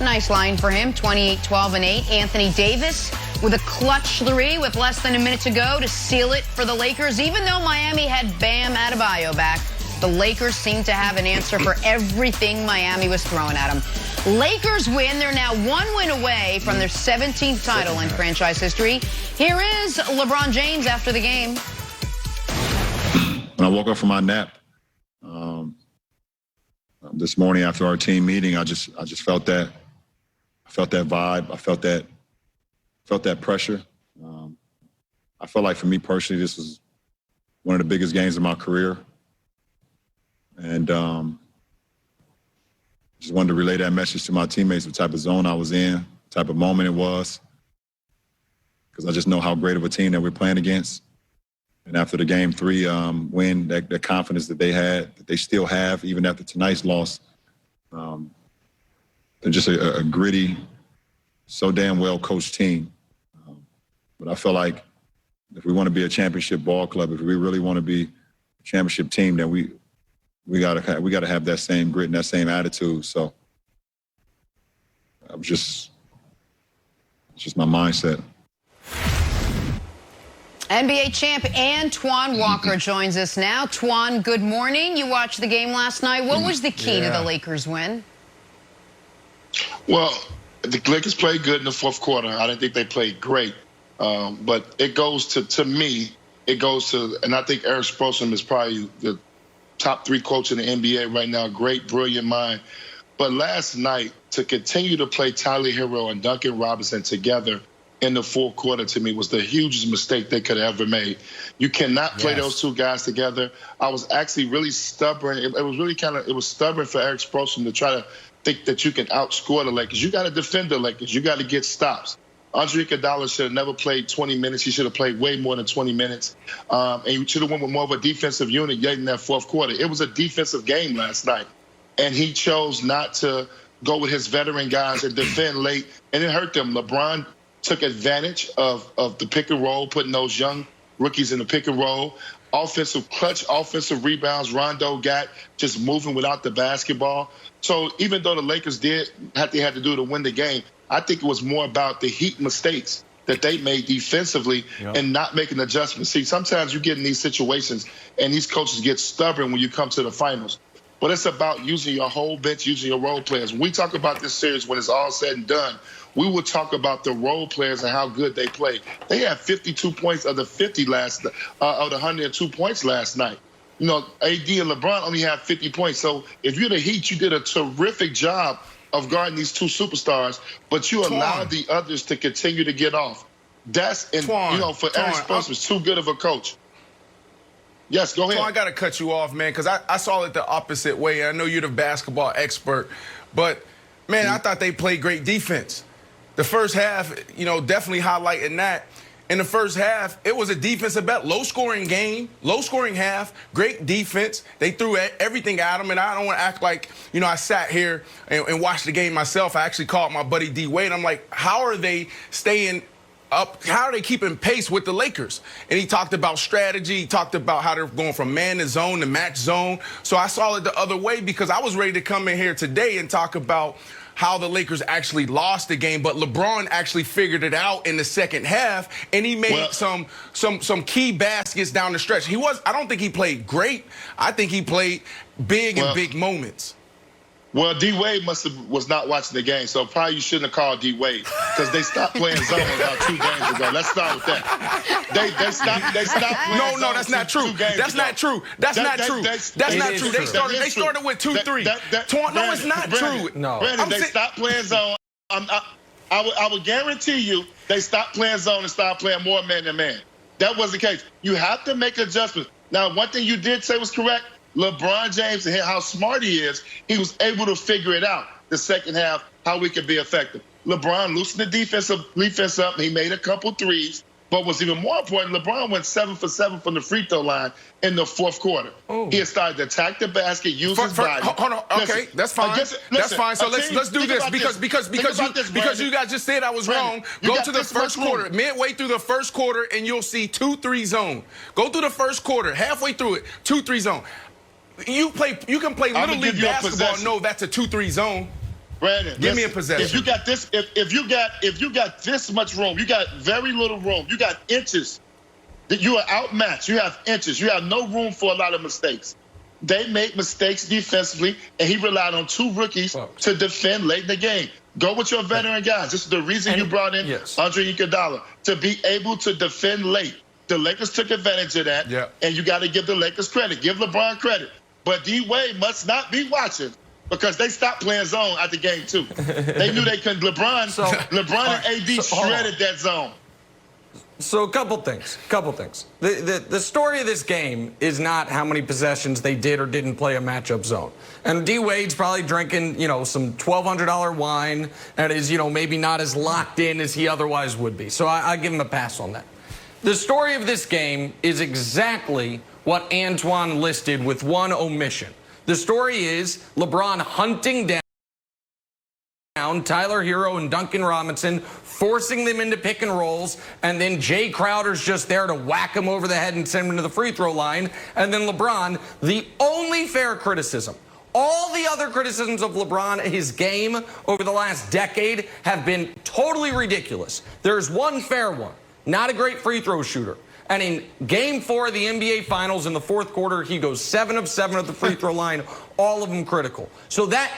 Nice line for him, 28, 12, and 8. Anthony Davis with a clutch three with less than a minute to go to seal it for the Lakers. Even though Miami had Bam Adebayo back, the Lakers seem to have an answer for everything Miami was throwing at them. Lakers win. They're now 1 win away from their 17th title in franchise history. Here is LeBron James after the game. When I woke up from my nap this morning after our team meeting, I just felt that. I felt that vibe. I felt that pressure. I felt like for me personally, this was one of the biggest games of my career. And just wanted to relay that message to my teammates, what type of zone I was in, what type of moment it was. Because I just know how great of a team that we're playing against. And after the game 3 win, that confidence that they had, that they still have, even after tonight's loss, they're just a gritty, so damn well-coached team. But I feel like if we want to be a championship ball club, if we really want to be a championship team, then we gotta have that same grit and that same attitude. So it's just my mindset. NBA champ Antoine Walker joins us now. Twan, good morning. You watched the game last night. What was the key to the Lakers win? Well, the Lakers played good in the fourth quarter. I didn't think they played great. But it goes to me, and I think Eric Spoelstra is probably the top 3 coach in the NBA right now. Great, brilliant mind. But last night, to continue to play Tyler Herro and Duncan Robinson together in the fourth quarter, to me, was the hugest mistake they could have ever made. You cannot play those 2 guys together. I was actually really stubborn. It was stubborn for Eric Spoelstra to try to think that you can outscore the Lakers. You got to defend the Lakers. You got to get stops. Andre Iguodala should have never played 20 minutes. He should have played way more than 20 minutes. And you should have went with more of a defensive unit yet in that fourth quarter. It was a defensive game last night. And he chose not to go with his veteran guys and defend late, and it hurt them. LeBron took advantage of the pick and roll, putting those young rookies in the pick and roll. Clutch offensive rebounds. Rondo got just moving without the basketball. So even though the Lakers did what they had to do to win the game, I think it was more about the Heat mistakes that they made defensively and not making adjustments. See, sometimes you get in these situations and these coaches get stubborn when you come to the finals. But it's about using your whole bench, using your role players. When we talk about this series, when it's all said and done, we will talk about the role players and how good they play. They had 52 points of the 102 points last night. You know, AD and LeBron only had 50 points. So if you're the Heat, you did a terrific job of guarding these 2 superstars, but you allowed the others to continue to get off. That's, for Eric Spoelstra, is too good of a coach. Yes, go ahead. I got to cut you off, man, because I saw it the opposite way. I know you're the basketball expert, but, man, I thought they played great defense. The first half, definitely highlighting that. In the first half, it was a defensive battle, low-scoring game, low-scoring half, great defense. They threw everything at them, and I don't want to act like, I sat here and watched the game myself. I actually called my buddy D. Wade. I'm like, how are they staying up? How are they keeping pace with the Lakers? And he talked about strategy. He talked about how they're going from man to zone to match zone. So I saw it the other way because I was ready to come in here today and talk about how the Lakers actually lost the game, but LeBron actually figured it out in the second half, and he made some key baskets down the stretch. I don't think he played great. I think he played big in big moments. Well, D. Wade was not watching the game, so probably you shouldn't have called D. Wade because they stopped playing zone about 2 games ago. Let's start with that. They stopped playing zone. No, that's not true. That's not true. That's not true. That's not true. They started with 2-3. No, it's not true. No, Brandon, they stopped playing zone. I would guarantee you they stopped playing zone and started playing more man to man. That was the case. You have to make adjustments. Now, one thing you did say was correct. LeBron James, and how smart he is, he was able to figure it out the second half, how we could be effective. LeBron loosened the defense up, and he made a couple threes. But what's even more important, LeBron went 7 for 7 from the free throw line in the fourth quarter. He had started to attack the basket, use his body. Hold on, okay, that's fine. That's fine. So let's do this because you guys just said I was wrong. Go to the first quarter, midway through the first quarter, and you'll see 2-3 zone. Go through the first quarter, halfway through it, 2-3 zone. You can play little league basketball. No, that's a 2-3 zone. Brandon, Give me a possession. If you got this, if you got this much room, you got very little room. You got inches. That you are outmatched. You have inches. You have no room for a lot of mistakes. They made mistakes defensively, and he relied on 2 rookies to defend late in the game. Go with your veteran guys. This is the reason you brought in Andre Iguodala, to be able to defend late. The Lakers took advantage of that, and you got to give the Lakers credit. Give LeBron credit. But D-Wade must not be watching, because they stopped playing zone at the game 2. They knew they couldn't. LeBron and AD shredded that zone. So a couple things. The story of this game is not how many possessions they did or didn't play a matchup zone. And D-Wade's probably drinking, some $1,200 wine and is, maybe not as locked in as he otherwise would be. So I give him a pass on that. The story of this game is exactly what Antoine listed, with one omission. The story is LeBron hunting down Tyler Herro and Duncan Robinson, forcing them into pick and rolls, and then Jay Crowder's just there to whack him over the head and send him to the free throw line. And then LeBron, the only fair criticism. All the other criticisms of LeBron, his game over the last decade, have been totally ridiculous. There's one fair one. Not a great free throw shooter. And in Game 4 of the NBA Finals in the 4th quarter, he goes 7 of 7 at the free throw line, all of them critical. So that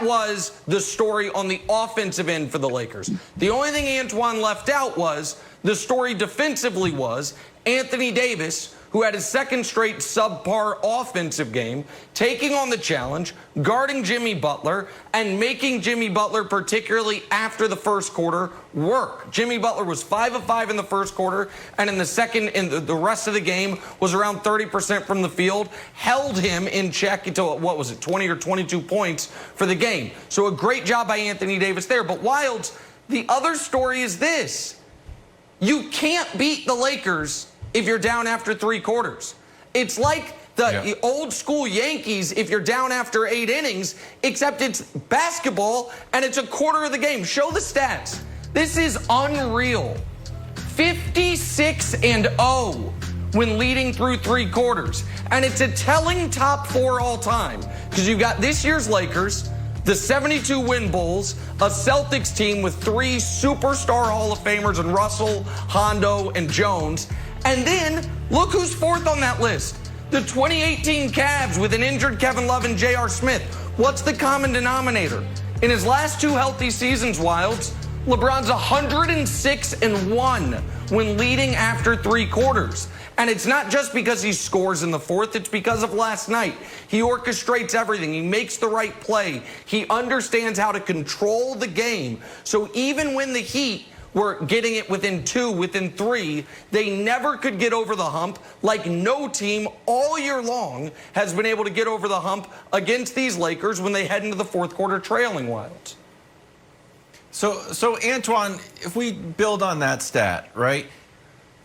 was the story on the offensive end for the Lakers. The only thing Antoine left out was the story defensively was Anthony Davis, who had his 2nd straight subpar offensive game, taking on the challenge, guarding Jimmy Butler, and making Jimmy Butler, particularly after the 1st quarter, work. Jimmy Butler was 5 of 5 in the 1st quarter, and in the second, the rest of the game, was around 30% from the field, held him in check until, 20 or 22 points for the game. So a great job by Anthony Davis there. But Wilds, the other story is this. You can't beat the Lakers if you're down after 3 quarters. It's like the old school Yankees if you're down after 8 innings, except it's basketball and it's a quarter of the game. Show the stats. This is unreal. 56-0 when leading through 3 quarters. And it's a telling top 4 all time, because you've got this year's Lakers, the 72-win Bulls, a Celtics team with 3 superstar Hall of Famers in Russell, Hondo, and Jones. And then, look who's 4th on that list. The 2018 Cavs with an injured Kevin Love and J.R. Smith. What's the common denominator? In his last 2 healthy seasons, Wilds, LeBron's 106-1 when leading after 3 quarters. And it's not just because he scores in the 4th, it's because of last night. He orchestrates everything. He makes the right play. He understands how to control the game. So even when the Heat were getting it within 2, within 3, they never could get over the hump, like no team all year long has been able to get over the hump against these Lakers when they head into the 4th quarter trailing, Wilds. So Antoine, if we build on that stat, right?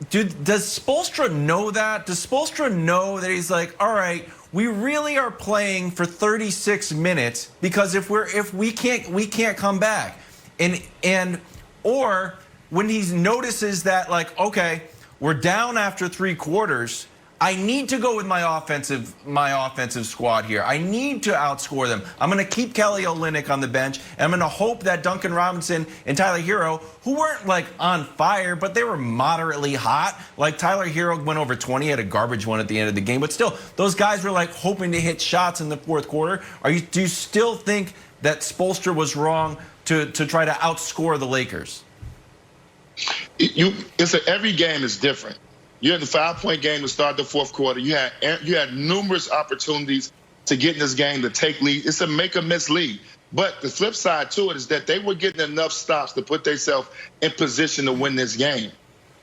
Does Spoelstra know that? Does Spoelstra know that he's like, all right, we really are playing for 36 minutes because if we can't come back, or when he notices that, like, okay, we're down after 3 quarters, I need to go with my offensive squad here. I need to outscore them. I'm going to keep Kelly Olynyk on the bench, and I'm going to hope that Duncan Robinson and Tyler Herro, who weren't like on fire, but they were moderately hot. Like Tyler Herro went over 20, had a garbage one at the end of the game, but still, those guys were like hoping to hit shots in the 4th quarter. Do you still think that Spoelstra was wrong to try to outscore the Lakers? Every game is different. You had the 5-point game to start the 4th quarter. You had numerous opportunities to get in this game to take lead. It's a make or miss lead. But the flip side to it is that they were getting enough stops to put themselves in position to win this game.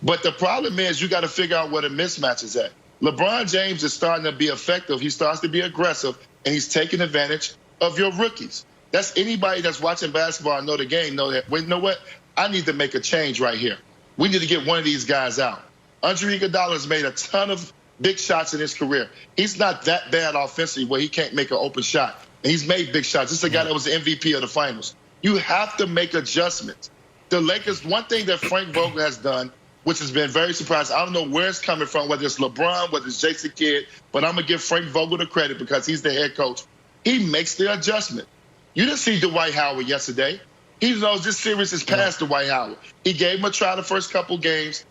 But the problem is you got to figure out where the mismatch is at. LeBron James is starting to be effective. He starts to be aggressive, and he's taking advantage of your rookies. That's anybody that's watching basketball and know the game know that, well, you know what? I need to make a change right here. We need to get one of these guys out. Andre Iguodala has made a ton of big shots in his career. He's not that bad offensively where he can't make an open shot. And he's made big shots. This is a guy that was the MVP of the finals. You have to make adjustments. The Lakers, one thing that Frank Vogel has done, which has been very surprising, I don't know where it's coming from, whether it's LeBron, whether it's Jason Kidd, but I'm going to give Frank Vogel the credit because he's the head coach. He makes the adjustment. You didn't see Dwight Howard yesterday. He knows this series is past Dwight Howard. He gave him a try the first couple games.